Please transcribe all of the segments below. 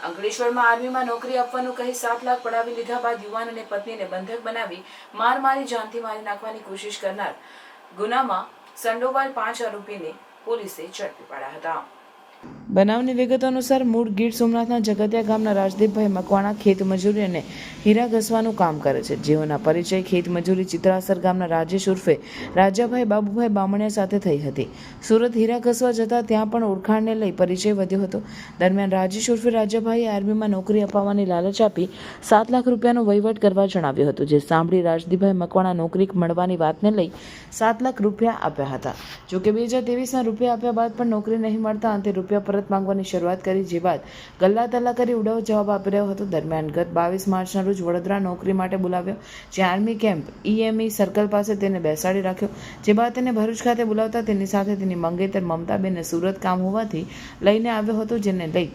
અંકલેશ્વરમાં આર્મીમાં નોકરી આપવાનું કહી 7 લાખ પડાવી લીધા બાદ યુવાન અને પત્નીને બંધક બનાવી મારી જાનથી મારી નાખવાની કોશિશ કરનાર ગુનામાં સંડોવાયેલ 5 આરોપીને પોલીસે ઝડપી પાડ્યા હતા। બનાવની વિગતો અનુસાર મૂળ ગીર સોમનાથના જગતિયા ગામના રાજદીપભાઈ મકવાણા ખેત મજૂરી અને હીરા ઘસવાનું કામ કરે છે, જેઓના પરિચય ખેત મજૂરી ચિત્રાસર ગામના રાજેશ ઉર્ફે રાજાભાઈ બાબુભાઈ બામણિયા સાથે થઈ હતી। સુરત હીરા ઘસવા જતા ત્યાં પણ ઓળખાણને લઈ પરિચય વધ્યો હતો। દરમિયાન રાજેશ ઉર્ફે રાજાભાઈએ આર્મીમાં નોકરી અપાવવાની લાલચ આપી 7 લાખ રૂપિયાનો વહીવટ કરવા જણાવ્યું હતું, જે સાંભળી રાજદીપભાઈ મકવાણા નોકરી મળવાની વાતને લઈ 7 લાખ રૂપિયા આપ્યા હતા। જોકે 2023ના રૂપિયા આપ્યા બાદ પણ નોકરી નહીં મળતા અંતે રૂપિયા પરત માંગવાની શરૂઆત કરી, જે બાદ ગલ્લા તલ્લા કરી ઉડાવ જવાબ આપી રહ્યો હતો। દરમિયાન ગત 22 માર્ચના રોજ વડોદરા નોકરી માટે બોલાવ્યો, જ્યાં આર્મી કેમ્પ EME સર્કલ પાસે તેને બેસાડી રાખ્યો, જે બાદ તેને ભરૂચ ખાતે બોલાવતા તેની સાથે તેની મંગેતર મમતાબેનને સુરત કામ હોવાથી લઈને આવ્યો હતો, જેને લઈ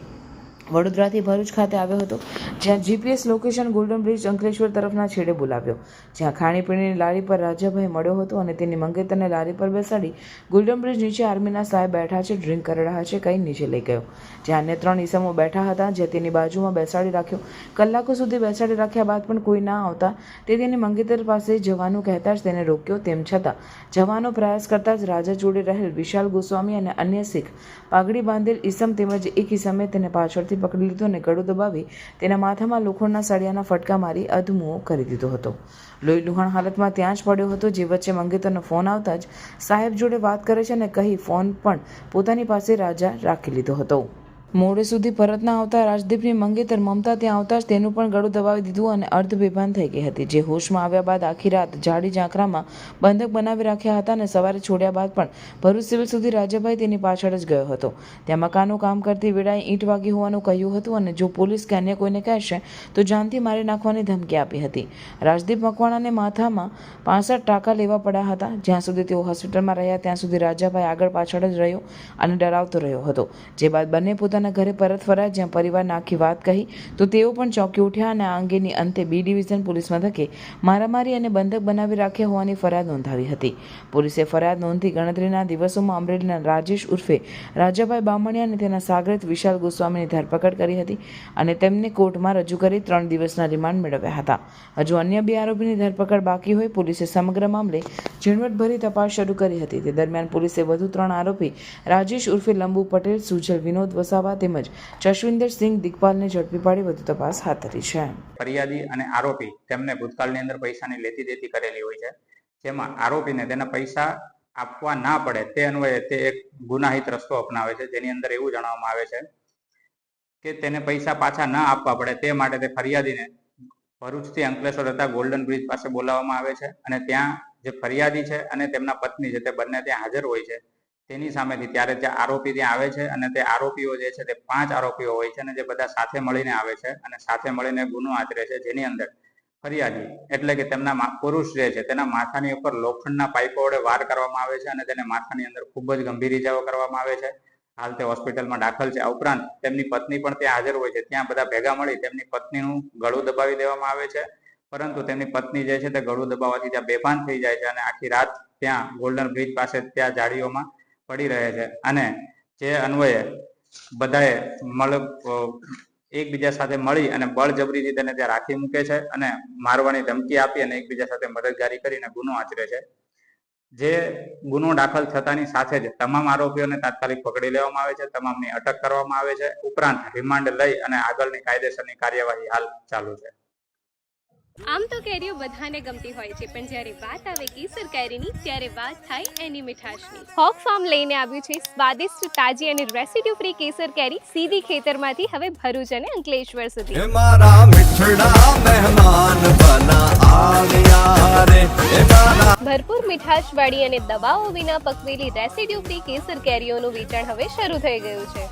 વડોદરાથી ભરૂચ ખાતે આવ્યો હતો, જ્યાં GPS location golden bridge Ankleshwar તરફના છેડે બોલાવ્યો, જ્યાં ખાણીપીણીની લારી પર રાજાભાઈ મળ્યો હતો અને તેની મંગેતરને લારી પર બેસાડી ગોલ્ડન બ્રિજ નીચે આર્મીના સાહેબ બેઠા છે, ડ્રિંક કરી રહ્યા છે, કઈ નીચે લઈ ગયો, જ્યાં અન્ય 3 ઈસમો બેઠા હતા, જે તેની બાજુમાં બેસાડી રાખ્યો। કલાકો સુધી બેસાડી રાખ્યા બાદ પણ કોઈ ના આવતા તે તેની મંગેતર પાસે જવાનું કહેતા જ તેને રોક્યો, તેમ છતાં જવાનો પ્રયાસ કરતા જ રાજા જોડે રહેલ વિશાલ ગોસ્વામી અને અન્ય શીખ પાઘડી બાંધેલ ઈસમ તેમજ એક ઈસમે તેને પાછળથી પકડી લીધો અને ગળું દબાવી તેના માથામાં લોખંડના સળિયાના ફટકા મારી અધમુઓ કરી દીધો હતો। લોહી લુહાણ હાલતમાં ત્યાં જ પડ્યો હતો, જે વચ્ચે મંગેતરનો ફોન આવતા જ સાહેબ જોડે વાત કરે છે અને કહી ફોન પણ પોતાની પાસે રાજા રાખી લીધો હતો। મોડે સુધી પરત ના આવતા રાજદીપની મંગેતર મમતા ત્યાં આવતા જ તેનું પણ ગળું દબાવી દીધું અને અર્ધ બેભાન થઈ ગઈ હતી, જે હોશમાં આવ્યા બાદ આખી રાત જાડી ઝાંખરામાં બંધક બનાવી રાખ્યા હતા અને સવારે છોડ્યા બાદ પણ ભરૂચ સિવિલ સુધી રાજાભાઈ તેની પાછળ જ ગયો હતો। ત્યાં મકાનનું કામ કરતી વેળાએ ઈંટ વાગી હોવાનું કહ્યું હતું અને જો પોલીસ કે અન્ય કોઈને કહેશે તો જાનથી મારી નાખવાની ધમકી આપી હતી। રાજદીપ મકવાણાને માથામાં 65 ટાંકા લેવા પડ્યા હતા। જ્યાં સુધી તેઓ હોસ્પિટલમાં રહ્યા ત્યાં સુધી રાજાભાઈ આગળ પાછળ જ રહ્યો અને ડરાવતો રહ્યો હતો, જે બાદ બંને પોતાના ઘરે પરત ફર્યા, જ્યાં પરિવારને આખી વાત કહી તો તેઓ પણ ચોંકી ઉઠ્યા અને આ અંગેની અંતે B ડિવિઝન પોલીસ મથકે મારામારી અને બંધક બનાવી રાખ્યા હોવાની ફરિયાદ નોંધાવી હતી। પોલીસે ફરિયાદ નોંધી ગણતરીના દિવસોમાં અમરેલીના રાજેશ ઉર્ફે રાજાભાઈ બામણિયા અને તેના સાગરેત વિશાલ ગોસ્વામીની ધરપકડ કરી હતી અને તેમને કોર્ટમાં રજૂ કરી 3 દિવસના રિમાન્ડ મેળવ્યા હતા। હજુ અન્ય 2 આરોપીની ધરપકડ બાકી હોય પોલીસે સમગ્ર મામલે ઝીણવટભરી તપાસ શરૂ કરી હતી। તે દરમિયાન પોલીસે વધુ 3 આરોપી રાજેશ ઉર્ફે લંબુ પટેલ, સુજલ વિનોદ વસાવા તેમજ જશવિંદર સિંહ દિગપાલને ઝડપી પાડી વધુ તપાસ હાથ ધરી છે। ફરિયાદી અને આરોપી તેમને ભૂતકાળની અંદર પૈસાની લેતી દેતી કરેલી હોય છે, જેમાં આરોપીને તેના પૈસા આપવા ના પડે તે અન્વયે તે એક ગુનાહિત રસ્તો અપનાવે છે, જેની અંદર એવું જણાવવામાં આવે છે કે તેને પૈસા પાછા ના આપવા પડે તે માટે તે ફરિયાદીને ભરૂચથી અંકલેશ્વર હતા ગોલ્ડન બ્રિજ પાસે બોલાવવામાં આવે છે અને ત્યાં જે ફરિયાદી છે અને તેમના પત્ની છે તે બંને ત્યાં હાજર હોય છે। તેની સામેથી ત્યારે જે આરોપી ત્યાં આવે છે અને તે આરોપીઓ જે છે તે 5 આરોપીઓ હોય છે અને જે બધા સાથે મળીને આવે છે અને સાથે મળીને ગુનો આચરે છે, જેની અંદર ફરિયાદી એટલે કે તેમના પુરુષ જે છે તેના માથાની ઉપર લોખંડના પાઇપો વડે વાર કરવામાં આવે છે અને તેને માથાની અંદર ખૂબ જ ગંભીર ઇજાઓ કરવામાં આવે છે। હાલ તે હોસ્પિટલમાં દાખલ છે। આ ઉપરાંત તેમની પત્ની પણ ત્યાં હાજર હોય છે। ત્યાં બધા ભેગા મળી તેમની પત્નીનું ગળું દબાવી દેવામાં આવે છે, પરંતુ તેમની પત્ની જે છે તે ગળું દબાવવાથી ત્યાં બેભાન થઈ જાય છે અને આખી રાત ત્યાં ગોલ્ડન બ્રિજ પાસે ત્યાં જાળીઓમાં પડી રહે છે અને જે અન્વયે બધાએ એકબીજા સાથે મળી અને બળજબરીથી તેને ત્યાં રાખી મૂકે છે અને મારવાની ધમકી આપી અને એકબીજા સાથે મદદગારી કરીને ગુનો આચરે છે। જે ગુનો દાખલ થતાની સાથે જ તમામ આરોપીઓને તાત્કાલિક પકડી લેવામાં આવે છે, તમામની અટક કરવામાં આવે છે, ઉપરાંત રિમાન્ડ લઈ અને આગળની કાયદેસરની કાર્યવાહી હાલ ચાલુ છે। આમ તો કેરીઓ બધાને ગમતી હોય છે, પણ જ્યારે વાત આવે કેસર કેરીની ત્યારે વાત થાય એની મીઠાશની। હોક ફાર્મ લઈને આવ્યું છે સ્વાદિષ્ટ, તાજી અને રેસિડ્યુ ફ્રી કેસર કેરી સીધી ખેતરમાંથી હવે ભરૂચ અને અંકલેશ્વર સુધી। મારા મીઠડા મહેમાન બના આવ્યા રે, ભરપૂર મીઠાશવાળી અને દવાઓ વિના પકવેલી રેસિડ્યુ ફ્રી કેસર કેરીઓનું વેચાણ હવે શરૂ થઈ ગયું છે।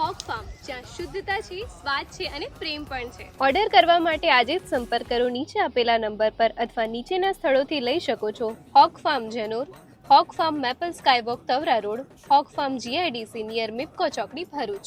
હોક ફાર્મ, જ્યાં શુદ્ધતા છે, સ્વાદ છે અને પ્રેમ પણ છે। ઓર્ડર કરવા માટે આજે જ સંપર્ક કરો નીચે આપેલા નંબર પર અથવા નીચેના સ્થળોથી લઈ શકો છો। Hawk farm Janor, hawk farm maple skywalk Tavra road, hawk farm GIDC near મિપકો ચોકડી ભરૂચ।